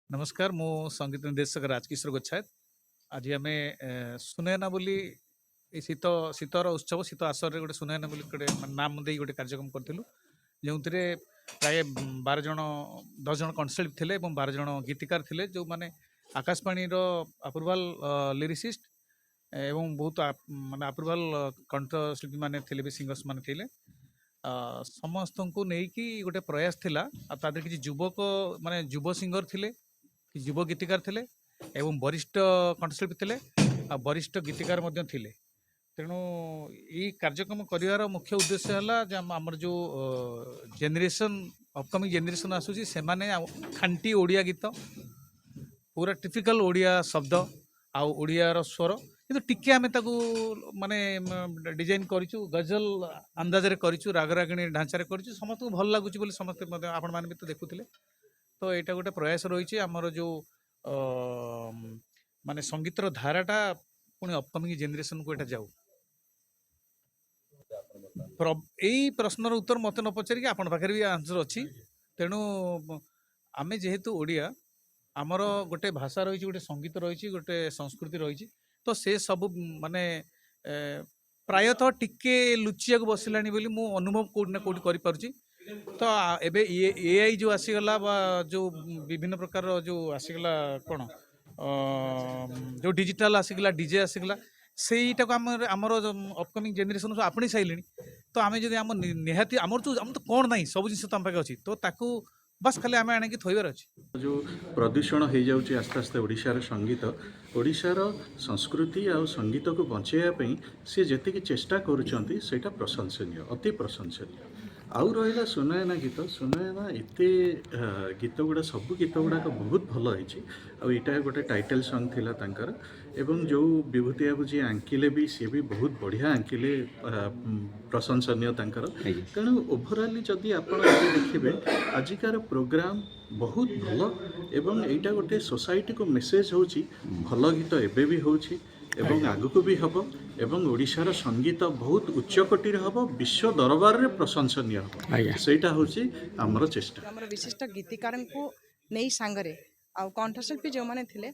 नमस्कार मो संगीत निर्देशक राजकिशोर गोच्छायत। आज आम सुनैना बोली शीत शीतर उत्सव शीत आसर गोटे सुनैना बोली गोटे नाम दे गोटे कार्यक्रम करूँ जो प्राय 12 जन 10 जन कनसेप्ट थे 12 जन गीतिकार थे जो मैंने आकाशवाणी अप्रुवाल लिरिसिस्ट एवं बहुत माने अप्रुवाल कंठशिल्पी माने थे भी सिंगर्स माने थे समस्त को लेकिन गोटे प्रयास थिला तादर किसी युवक माने युव सिंगर थिले युव गीतिकार थिले एवं वरिष्ठ कंठशिल्पी थिले आ वरिष्ठ गीतिकार मध्य थिले तेणु यही कार्यक्रम करार मुख्य उद्देश्य है आमर जो जेनेरेशन अपकमिंग जेनेरेशन आसूसी से माने खांटी ओडिया गीत पूरा टिपिकल ओडिया शब्द आउ ओडियार स्वर किंतु टिके आमे ताकू माने डिजाइन करिछु गजल अंदाज रे करिछु रागरागिणी ढांचा रे करिछु समस्त को भल लागुची बोली समस्त आपण माने भी तो देखुथिले तो एटा गोटे प्रयास रही आमर जो माने संगीतर धाराटा पुणी अपकमिंग जेनेरेशन को एटा जाऊ यही प्रश्नर उत्तर मत न पचारिक आपण पाखे भी आंसर अच्छी तेणु आमे जेहेतु ओडिया आमर गोटे भाषा रही गोटे संगीत रही गोटे संस्कृति रही तो से सब माने प्रायतः टिके लुचिया बसला मु अनुभव कौटि ना कौटि करि तो एबे एआई जो आसीगला जो विभिन्न प्रकार जो आसीगला कौन जो डिजिटल आसीगला डीजे आसीगला सेटा को आमर अपकमिंग जेनेरेशन सब आपणी सारे तो आम जब आम निहाती आमर तो आम तो कौन ना सब जिन तुम पाखे अच्छी तो ताकू बस खाली आम आणिक थोइबार अच्छी जो प्रदूषण हो जाऊँच आस्ते आस्ते ओडिशार संगीत ओडिशार संस्कृति आ संगीत को बचाइवाई सी जी चेष्टा करुँच सेटा प्रशंसनीय अति प्रशंसनीय आउ रहा सुनयना सुनयना एत गीत गुड़ा सब गीत गुड़ाक बहुत भल होता गोटे टाइटल सॉन्ग थिला तांकर एवं जो विभूति बाबू जी आंकिले भी सी भी बहुत बढ़िया आंकिले प्रशंसनीय तांकर तेणु ओभराली जदि आप देखिए आजिकार प्रोग्राम बहुत भल एवं एटा गोटे सोसाइटी को मेसेज होची भल गीत एबे भी होची एवं आगको भी हम एवं ओडिशार संगीत बहुत उच्चकोटी हम विश्व दरबार में प्रशंसनीय हम सेटा होची हमर चेष्टा हमर विशिष्ट गीतिकार को नहीं सांगरे आ कंठशिल्पी जो माने थिले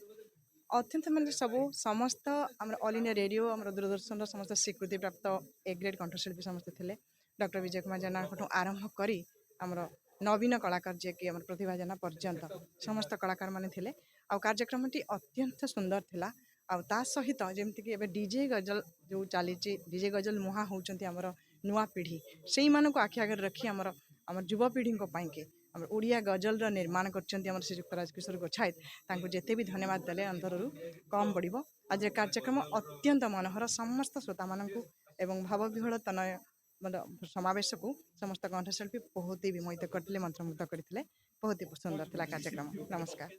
अत्यंत माने सब समस्त हमर ऑल इंडिया रेडियो हमर दूरदर्शन समस्त स्वीकृति प्राप्त ए ग्रेड कंठशिल्पी समस्त थिले डॉक्टर विजय कुमार जेना आरंभ करी हमर नवीन कलाकार जे कि हमर प्रतिभा जेना पर्यंत समस्त कलाकार माने थिले आ कार्यक्रमटी अत्यंत सुंदर थिला आ ता सहित जेमति कि एबे डीजे गजल जो चली डीजे गजल मुहा होउचंती हमर नुआ पीढ़ी सेई मानको को आखि आगे रखी हमर युवा पीढ़ी को पाई के हमर ओडिया गजल निर्माण करचंती हमर श्रीयुक्त राजकिशोर गोच्छायत तांको जेते भी धन्यवाद देले अंतररू कम पड़िबो आज कार्यक्रम अत्यंत मनोहर समस्त श्रोता माननकु एवं भावविह्वल तनय समावेश को समस्त कंठशिल्पी बहुत ही विमोहित करते मंत्रमुग्ध करते बहुत ही सुंदर थिला कार्यक्रम। नमस्कार।